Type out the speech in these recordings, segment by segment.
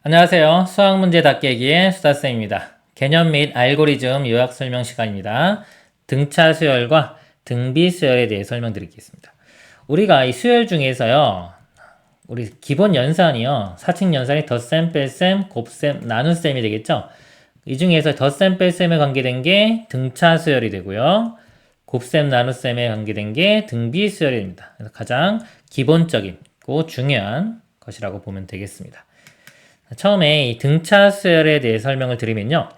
안녕하세요. 수학문제 답깨기의 수다쌤입니다. 개념 및 알고리즘 요약 설명 시간입니다. 등차 수열과 등비 수열에 대해 설명드리겠습니다. 우리가 이 수열 중에서요, 우리 기본 연산이요, 사칙 연산이 덧셈, 뺄셈, 곱셈, 나눗셈이 되겠죠? 이 중에서 덧셈, 뺄셈에 관계된 게 등차 수열이 되고요. 곱셈, 나눗셈에 관계된 게 등비 수열이 됩니다. 그래서 가장 기본적이고 중요한 것이라고 보면 되겠습니다. 처음에 이 등차 수열에 대해 설명을 드리면요.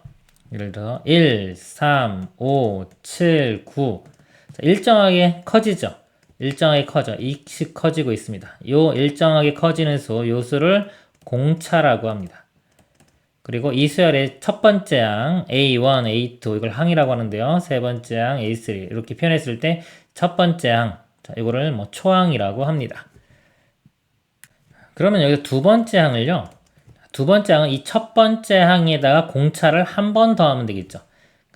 예를 들어 1, 3, 5, 7, 9 일정하게 커지죠. 일정하게 커져. 이씩 커지고 있습니다. 요 일정하게 커지는 수, 요 수를 공차라고 합니다. 그리고 이 수열의 첫 번째 항 A1, A2 이걸 항이라고 하는데요. 세 번째 항 A3 이렇게 표현했을 때 첫 번째 항 이거를 뭐 초항이라고 합니다. 그러면 여기서 두 번째 항을요. 두 번째 항은 이 첫 번째 항에다가 공차를 한 번 더하면 되겠죠.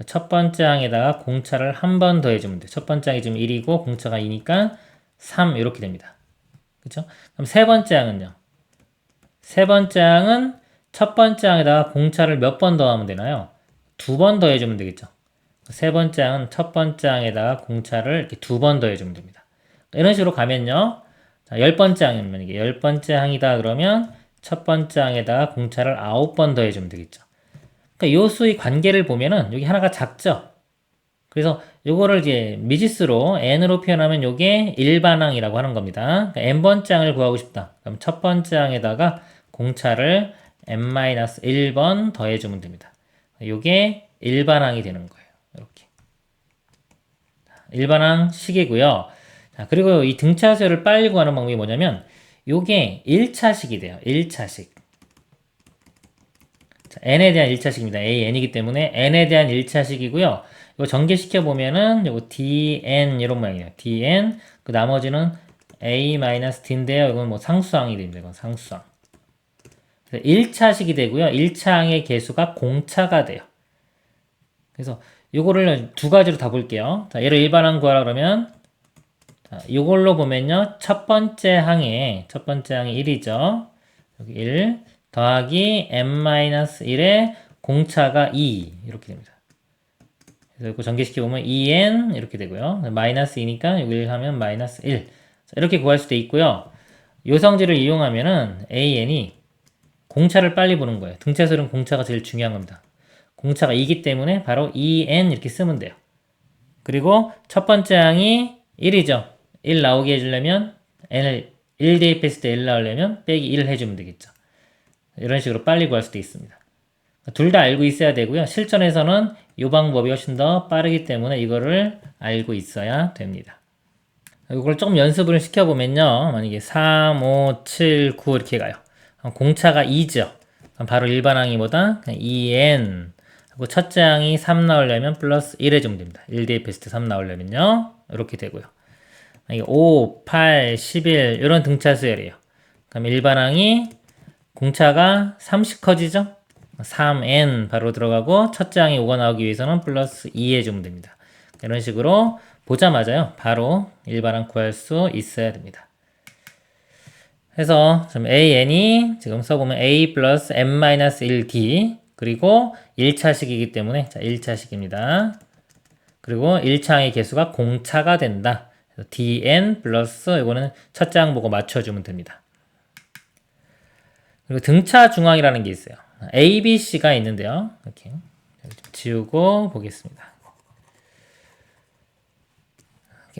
첫 번째 항에다가 공차를 한 번 더해주면 돼요. 첫 번째 항이 지금 1이고 공차가 2니까 3 이렇게 됩니다. 그쵸? 그럼 세 번째 항은요. 세 번째 항은 첫 번째 항에다가 공차를 몇 번 더하면 되나요? 두 번 더해주면 되겠죠. 세 번째 항은 첫 번째 항에다가 공차를 이렇게 두 번 더해주면 됩니다. 이런 식으로 가면요. 자, 열 번째 항이면 이게 열 번째 항이다 그러면 첫 번째 항에다가 공차를 9번 더해주면 되겠죠. 그러니까 요 수의 관계를 보면은 여기 하나가 작죠. 그래서 요거를 이제 미지수로 n으로 표현하면 요게 일반항이라고 하는 겁니다. 그러니까 n번째 항을 구하고 싶다. 그럼 첫 번째 항에다가 공차를 n-1번 더해주면 됩니다. 요게 일반항이 되는 거예요. 이렇게 일반항 식이고요. 자, 그리고 이 등차수열을 빨리 구하는 방법이 뭐냐면 요게 1차식이 돼요. 1차식. 자, n에 대한 1차식입니다. a, n이기 때문에 n에 대한 1차식이고요. 이거 전개시켜 보면은 요거 dn 이런 모양이에요. dn 그 나머지는 a-d인데요. 이건 뭐 상수항이 됩니다. 이건 상수항. 1차식이 되고요. 1차항의 개수가 공차가 돼요. 그래서 요거를 두 가지로 다 볼게요. 자, 얘를 일반항 구하라 그러면 자, 이걸로 보면요. 첫 번째 항이 1이죠. 여기 1 더하기 n-1에 공차가 2 이렇게 됩니다. 그래서 이거 전개시켜 보면 2n 이렇게 되고요. 마이너스 2니까 여기를 하면 마이너스 1. 자, 이렇게 구할 수도 있고요. 요 성질을 이용하면은 an이 공차를 빨리 보는 거예요. 등차수열은 공차가 제일 중요한 겁니다. 공차가 2기 때문에 바로 2n 이렇게 쓰면 돼요. 그리고 첫 번째 항이 1이죠. 1 나오게 해주려면 n을 1 대입했을 때 1 나오려면 빼기 1을 해주면 되겠죠. 이런 식으로 빨리 구할 수도 있습니다. 둘 다 알고 있어야 되고요. 실전에서는 이 방법이 훨씬 더 빠르기 때문에 이거를 알고 있어야 됩니다. 이걸 조금 연습을 시켜보면요. 만약에 3, 5, 7, 9 이렇게 가요. 공차가 2죠. 바로 일반항이보다 2n 하고 첫째 항이 3 나오려면 플러스 1 해주면 됩니다. 1 대입했을 때 3 나오려면요. 이렇게 되고요. 5, 8, 11 이런 등차 수열이에요. 그럼 일반항이 공차가 3씩 커지죠? 3n 바로 들어가고 첫째 항이 5가 나오기 위해서는 플러스 2 해주면 됩니다. 이런 식으로 보자마자요. 바로 일반항 구할 수 있어야 됩니다. 해서 지금 an이 지금 써보면 a 플러스 n-1d 그리고 1차식이기 때문에 자 1차식입니다. 그리고 1차항의 개수가 공차가 된다. dn 플러스 이거는 첫째 항 보고 맞춰주면 됩니다. 그리고 등차 중항이라는 게 있어요. a, b, c가 있는데요. 이렇게 지우고 보겠습니다.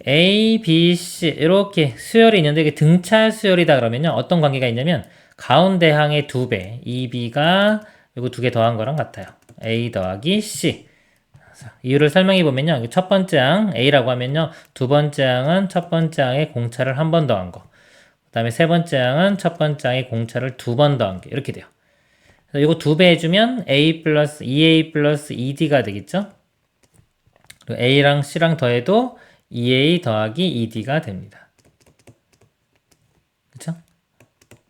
A, B, C 이렇게 수열이 있는데 이게 등차 수열이다 그러면요. 어떤 관계가 있냐면 가운데 항의 2배, 2B가 이거 2개 더한 거랑 같아요. A 더하기 C. 이유를 설명해 보면요. 첫 번째 항 A라고 하면요. 두 번째 항은 첫 번째 항에 공차를 한 번 더한 거. 그 다음에 세 번째 항은 첫 번째 항에 공차를 두 번 더한 게 이렇게 돼요. 그래서 이거 2배 해주면 A 플러스 2A 플러스 2D가 되겠죠. 그리고 A랑 C랑 더해도 2A 더하기 2D가 됩니다. 그쵸?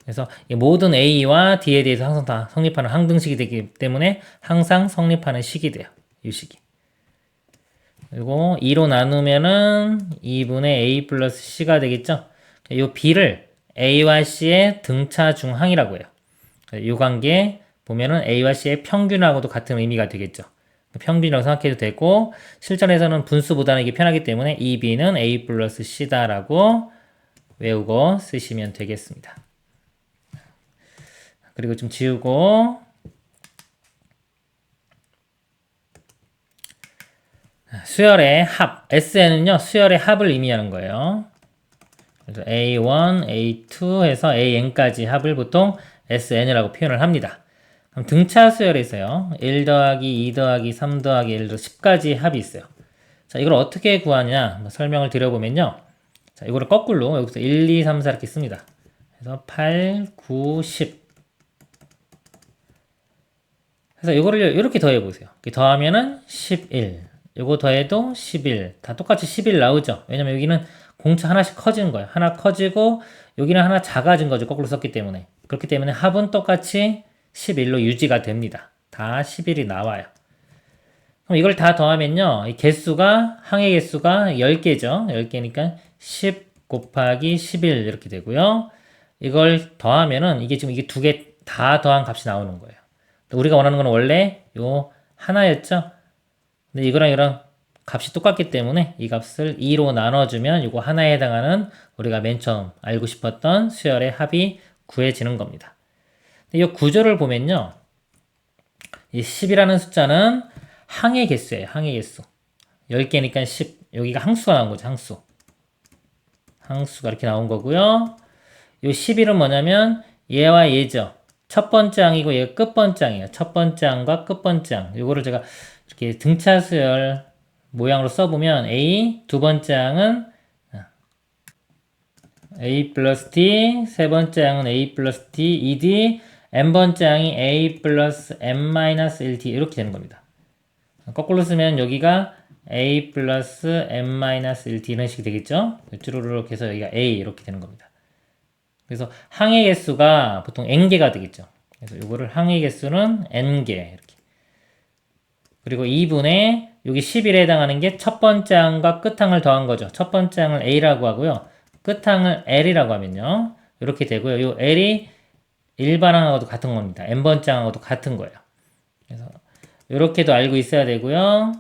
그래서 모든 A와 D에 대해서 항상 다 성립하는 항등식이 되기 때문에 항상 성립하는 식이 돼요. 이 식이. 그리고 2로 나누면은 2분의 A 플러스 C가 되겠죠? 이 B를 A와 C의 등차 중항이라고 해요. 이 관계 보면은 A와 C의 평균하고도 같은 의미가 되겠죠. 평균이라고 생각해도 되고, 실전에서는 분수보다는 이게 편하기 때문에 2B는 A 플러스 C다라고 외우고 쓰시면 되겠습니다. 그리고 좀 지우고, 수열의 합, SN은요, 수열의 합을 의미하는 거예요. 그래서 A1, A2 해서 AN까지 합을 보통 SN이라고 표현을 합니다. 그럼 등차 수열에서요, 1 더하기 2 더하기 3 더하기 1 10까지 합이 있어요. 자, 이걸 어떻게 구하냐 설명을 드려보면요. 자, 이거를 거꾸로 여기서 1, 2, 3, 4 이렇게 씁니다. 그래서 8, 9, 10. 그래서 이거를 이렇게 더해보세요. 이렇게 더하면은 11. 요거 더해도 11. 다 똑같이 11 나오죠. 왜냐면 여기는 공차 하나씩 커지는 거예요. 하나 커지고 여기는 하나 작아진 거죠. 거꾸로 썼기 때문에. 그렇기 때문에 합은 똑같이 11로 유지가 됩니다. 다 11이 나와요. 그럼 이걸 다 더하면요. 이 개수가, 항의 개수가 10개죠. 10개니까 10 곱하기 11 이렇게 되고요. 이걸 더하면은 이게 지금 이게 두 개 다 더한 값이 나오는 거예요. 우리가 원하는 건 원래 요 하나였죠. 근데 이거랑 값이 똑같기 때문에 이 값을 2로 나눠주면 이거 하나에 해당하는 우리가 맨 처음 알고 싶었던 수열의 합이 구해지는 겁니다. 이 구조를 보면요. 이 10이라는 숫자는 항의 개수예요. 항의 개수. 10개니까 10. 여기가 항수가 나온 거죠. 항수. 항수가 이렇게 나온 거고요. 이 11은 뭐냐면 얘와 얘죠. 첫 번째 항이고 얘가 끝번째 항이에요. 첫 번째 항과 끝번째 항. 요거를 제가 이렇게 등차 수열 모양으로 써보면 A, 두 번째 항은 A 플러스 T, 세 번째 항은 A 플러스 T, ED, N번째 항이 A 플러스 M 마이너스 1T 이렇게 되는 겁니다. 거꾸로 쓰면 여기가 A 플러스 M 마이너스 1T 이런 식이 되겠죠? 쭈루루룩 해서 여기가 A 이렇게 되는 겁니다. 그래서 항의 개수가 보통 N개가 되겠죠. 그래서 요거를 항의 개수는 N개 이렇게. 그리고 2분의 여기 11에 해당하는 게 첫 번째 항과 끝항을 더한 거죠. 첫 번째 항을 A라고 하고요. 끝항을 L이라고 하면요. 이렇게 되고요. 이 L이 일반 항하고도 같은 겁니다. N번째 항하고도 같은 거예요. 그래서 이렇게도 알고 있어야 되고요.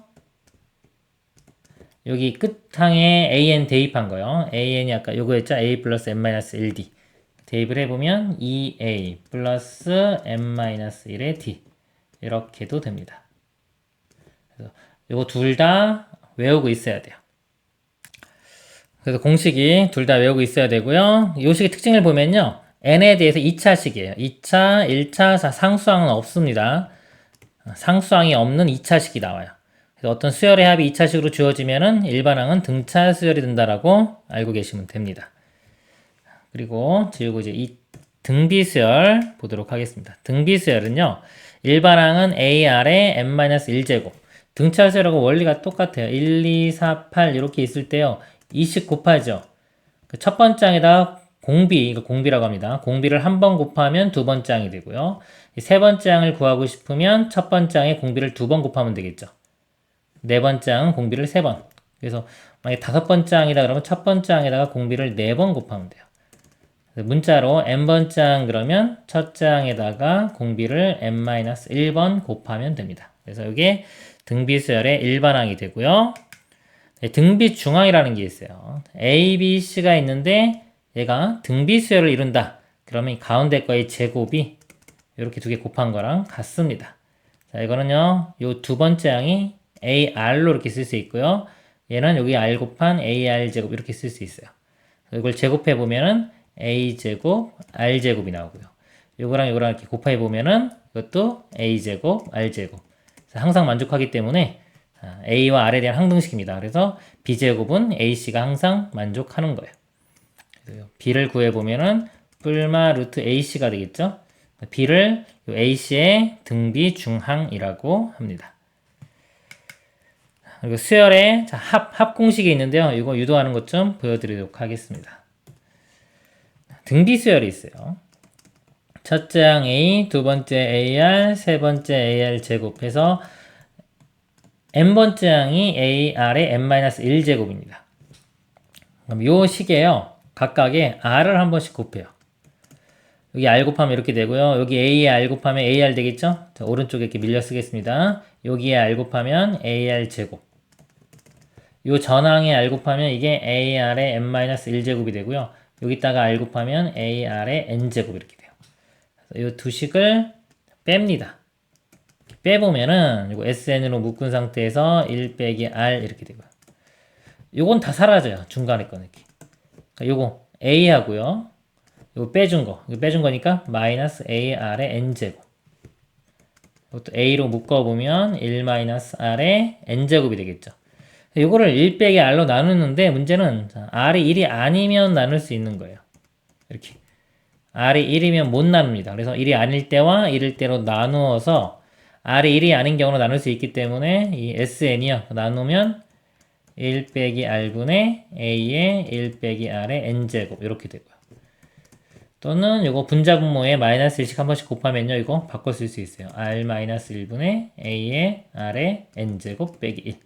여기 끝항에 AN 대입한 거요. AN이 아까 요거였죠. A 플러스 M-1D. 대입을 해보면 2A 플러스 M-1의 D. 이렇게도 됩니다. 그래서 요거 둘 다 외우고 있어야 돼요. 그래서 공식이 둘 다 외우고 있어야 되고요. 요 식의 특징을 보면요. n에 대해서 2차식이에요. 2차, 1차, 상수항은 없습니다. 상수항이 없는 2차식이 나와요. 그래서 어떤 수열의 합이 2차식으로 주어지면은 일반항은 등차 수열이 된다라고 알고 계시면 됩니다. 그리고 지우고 이제 이 등비수열 보도록 하겠습니다. 등비수열은요. 일반항은 AR의 n-1제곱. 등차 수열하고 원리가 똑같아요. 1, 2, 4, 8 이렇게 있을 때요. 2씩 곱하죠. 첫 번째 항에다가 공비, 이거 공비라고 합니다. 공비를 한 번 곱하면 두 번째 항이 되고요. 세 번째 항을 구하고 싶으면 첫 번째 항에 공비를 두 번 곱하면 되겠죠. 네 번째 항은 공비를 세 번. 그래서 만약에 다섯 번째 항이다 그러면 첫 번째 항에다가 공비를 네 번 곱하면 돼요. 문자로 n번째 항 그러면 첫째 항에다가 공비를 n-1번 곱하면 됩니다. 그래서 이게 등비수열의 일반항이 되고요. 등비중항이라는 게 있어요. A, B, C가 있는데 얘가 등비수열을 이룬다. 그러면 이 가운데 거의 제곱이 이렇게 두 개 곱한 거랑 같습니다. 자, 이거는요. 요 두 번째 항이 AR로 이렇게 쓸 수 있고요. 얘는 여기 R 곱한 AR 제곱 이렇게 쓸 수 있어요. 이걸 제곱해 보면은 A 제곱, R 제곱이 나오고요. 요거랑 요거랑 이렇게 곱해 보면은 이것도 A 제곱, R 제곱. 항상 만족하기 때문에 A와 R에 대한 항등식입니다. 그래서 B제곱은 AC가 항상 만족하는 거예요. 그래서 B를 구해보면은 뿔마 루트 AC가 되겠죠. B를 AC의 등비중항이라고 합니다. 그리고 수열의 합 공식이 있는데요. 이거 유도하는 것 좀 보여드리도록 하겠습니다. 등비수열이 있어요. 첫째 항 A, 두 번째 AR, 세 번째 AR 제곱해서 n번째 항이 AR의 n-1제곱입니다. 그럼 요 식에요. 각각의 R을 한 번씩 곱해요. 여기 R 곱하면 이렇게 되고요. 여기 A에 R 곱하면 AR 되겠죠? 자, 오른쪽에 이렇게 밀려 쓰겠습니다. 여기에 R 곱하면 AR 제곱. 요 전항에 R 곱하면 이게 AR의 n-1제곱이 되고요. 여기다가 R 곱하면 AR의 n제곱 이렇게 돼요. 이 두 식을 뺍니다. 빼보면은 이거 SN으로 묶은 상태에서 1 빼기 R 이렇게 되고요. 요건 다 사라져요. 중간에 거 이렇게. 그러니까 요거 A 하고요. 요거 빼준 거. 이거 빼준 거니까 마이너스 AR의 n제곱. 이것도 A로 묶어보면 1 마이너스 R의 n제곱이 되겠죠. 요거를 1 빼기 R로 나누는데 문제는 R이 1이 아니면 나눌 수 있는 거예요. 이렇게. R이 1이면 못 나눕니다. 그래서 1이 아닐 때와 1일 때로 나누어서 R이 1이 아닌 경우로 나눌 수 있기 때문에 이 SN이요. 나누면 1 빼기 R분의 A의 1 빼기 R의 n제곱 이렇게 되고요. 또는 요거 분자분모에 마이너스 1씩 한 번씩 곱하면요. 이거 바꿔 쓸 수 있어요. R 마이너스 1분의 A의 R의 n제곱 빼기 1.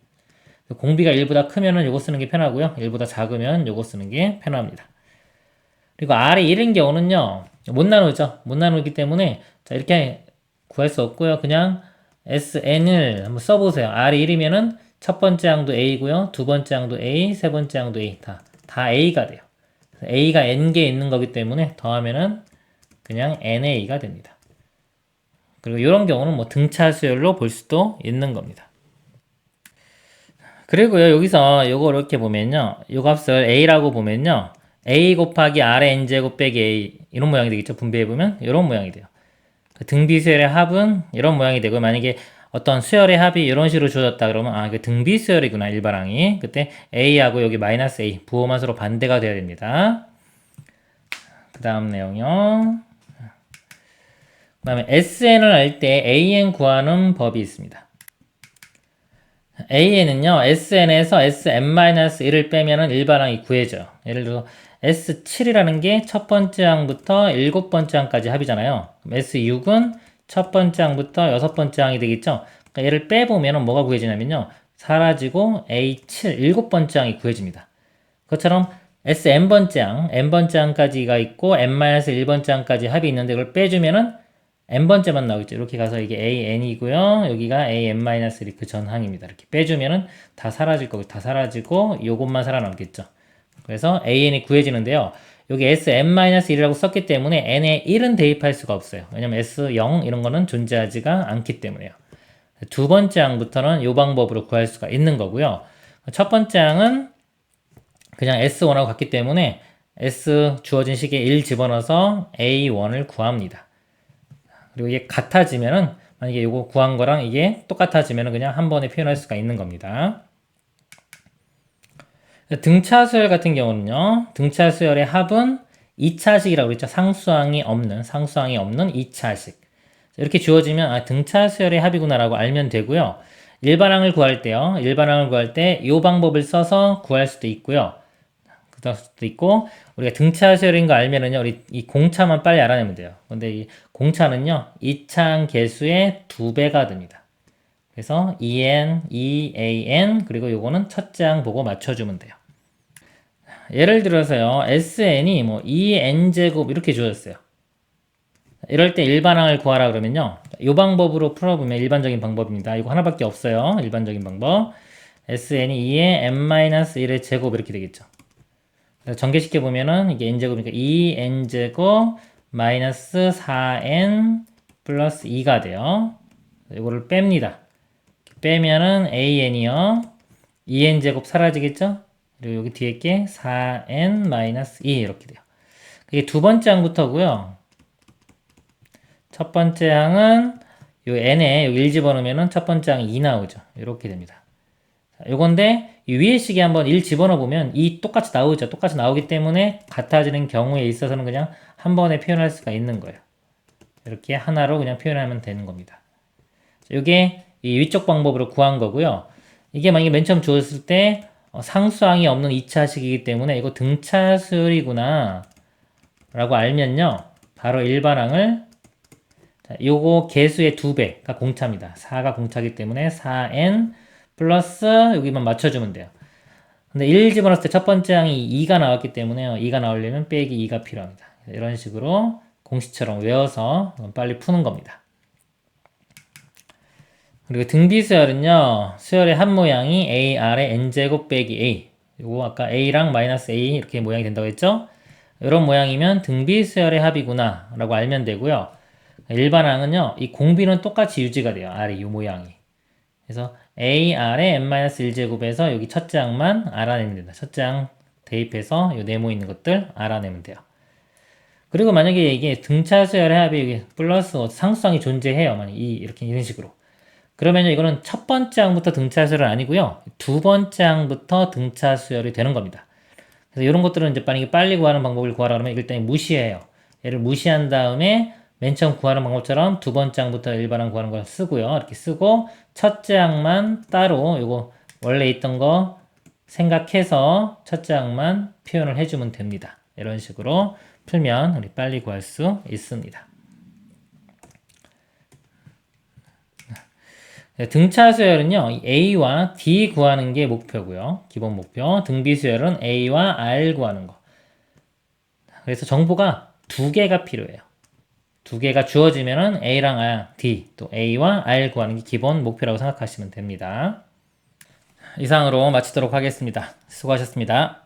공비가 1보다 크면은 요거 쓰는 게 편하고요. 1보다 작으면 요거 쓰는 게 편합니다. 그리고 R이 1인 경우는요. 못 나누죠. 못 나누기 때문에 자 이렇게 구할 수 없고요. 그냥 SN을 한번 써보세요. R이 1이면은 첫 번째 항도 A고요. 두 번째 항도 A, 세 번째 항도 A 다 A가 돼요. A가 N개 있는 거기 때문에 더하면은 그냥 NA가 됩니다. 그리고 이런 경우는 뭐 등차 수열로 볼 수도 있는 겁니다. 그리고요, 여기서 요거 이렇게 보면요. 요 값을 A라고 보면요. A 곱하기 R의 n제곱 빼기 A 이런 모양이 되겠죠. 분배해보면 이런 모양이 돼요. 등비수열의 합은 이런 모양이 되고 만약에 어떤 수열의 합이 이런 식으로 주어졌다 그러면 아 이게 등비수열이구나 일반항이. 그때 A하고 여기 마이너스 A 부호만 서로 반대가 돼야 됩니다. 그 다음 내용이요. 그 다음에 SN을 할 때 AN 구하는 법이 있습니다. AN은요, SN에서 SN-1을 빼면은 일반항이 구해져요. 예를 들어서 S7이라는 게 첫 번째 항부터 일곱 번째 항까지 합이잖아요. 그럼 S6은 첫 번째 항부터 여섯 번째 항이 되겠죠? 그러니까 얘를 빼보면은 뭐가 구해지냐면요. 사라지고 A7, 일곱 번째 항이 구해집니다. 그것처럼 SN번째 항, N번째 항까지가 있고 N-1번째 항까지 합이 있는데 이걸 빼주면은 n번째만 나오겠죠. 이렇게 가서 이게 an이고요. 여기가 an-1 그 전항입니다. 이렇게 빼주면은 다 사라질 거고 다 사라지고 요것만 살아남겠죠. 그래서 an이 구해지는데요. 여기 sn-1이라고 썼기 때문에 n에 1은 대입할 수가 없어요. 왜냐면 s0 이런 거는 존재하지가 않기 때문에요. 두 번째 항부터는 요 방법으로 구할 수가 있는 거고요. 첫 번째 항은 그냥 s1하고 같기 때문에 s 주어진 식에 1 집어넣어서 a1을 구합니다. 그리고 이게 같아지면은 만약에 이거 구한 거랑 이게 똑같아지면은 그냥 한 번에 표현할 수가 있는 겁니다. 등차 수열 같은 경우는요. 등차 수열의 합은 2차식이라고 그랬죠. 상수항이 없는 2차식. 이렇게 주어지면 아 등차 수열의 합이구나라고 알면 되고요. 일반항을 구할 때요. 일반항을 구할 때 이 방법을 써서 구할 수도 있고요. 그럴 수도 있고 우리가 등차 수열인 거 알면은요. 우리 이 공차만 빨리 알아내면 돼요. 근데 이 공차는요. 2차항 개수의 2배가 됩니다. 그래서 EN, EAN 그리고 요거는 첫째 항 보고 맞춰주면 돼요. 예를 들어서요. SN이 뭐 EN제곱 이렇게 주어졌어요. 이럴 때 일반항을 구하라 그러면요. 이 방법으로 풀어보면 일반적인 방법입니다. 이거 하나밖에 없어요. 일반적인 방법. SN이 2의 n-1의 제곱 이렇게 되겠죠. 전개시켜 보면은 이게 n제곱이니까 2n제곱 마이너스 4n 플러스 2가 돼요. 이거를 뺍니다. 빼면은 an이요. 2n제곱 사라지겠죠? 그리고 여기 뒤에 게 4n 마이너스 2 이렇게 돼요. 그게 두 번째 항부터고요. 첫 번째 항은 요 n에 여기 1 집어넣으면은 첫 번째 항이 2 나오죠. 이렇게 됩니다. 요건데 이 위에 식에 한번 1 집어넣어 보면 2 똑같이 나오죠. 똑같이 나오기 때문에 같아지는 경우에 있어서는 그냥 한 번에 표현할 수가 있는 거예요. 이렇게 하나로 그냥 표현하면 되는 겁니다. 이게 이 위쪽 방법으로 구한 거고요. 이게 만약에 맨 처음 주었을 때 상수항이 없는 2차식이기 때문에 이거 등차수열이구나 라고 알면요. 바로 일반항을 요거 개수의 2배가 공차입니다. 4가 공차이기 때문에 4n 플러스 여기만 맞춰주면 돼요. 근데 1 집어넣었을 때 첫 번째 항이 2가 나왔기 때문에요. 2가 나오려면 빼기 2가 필요합니다. 이런 식으로 공식처럼 외워서 빨리 푸는 겁니다. 그리고 등비 수열은요, 수열의 한 모양이 a, r의 n제곱 빼기 a. 요거 아까 a랑 마이너스 a 이렇게 모양이 된다고 했죠? 이런 모양이면 등비 수열의 합이구나 라고 알면 되고요. 일반항은요, 이 공비는 똑같이 유지가 돼요. r이 이 모양이. 그래서 a, r의 n-1제곱에서 여기 첫째 항만 알아내면 된다. 첫째 항 대입해서 이 네모 있는 것들 알아내면 돼요. 그리고 만약에 이게 등차 수열의 합이 여기 플러스 상수항이 존재해요. 만약 이렇게 이런 식으로. 그러면 이거는 첫 번째 항부터 등차 수열은 아니고요. 두 번째 항부터 등차 수열이 되는 겁니다. 그래서 이런 것들은 이제 만약에 빨리 구하는 방법을 구하라 그러면 일단 무시해요. 얘를 무시한 다음에 맨 처음 구하는 방법처럼 두 번째 항부터 일반항 구하는 걸 쓰고요. 이렇게 쓰고 첫째 항만 따로 요거 원래 있던 거 생각해서 첫째 항만 표현을 해주면 됩니다. 이런 식으로 풀면 우리 빨리 구할 수 있습니다. 등차 수열은요, A와 D 구하는 게 목표고요. 기본 목표. 등비 수열은 A와 R 구하는 거. 그래서 정보가 두 개가 필요해요. 두 개가 주어지면은 A랑 R, D, 또 A와 R 구하는 게 기본 목표라고 생각하시면 됩니다. 이상으로 마치도록 하겠습니다. 수고하셨습니다.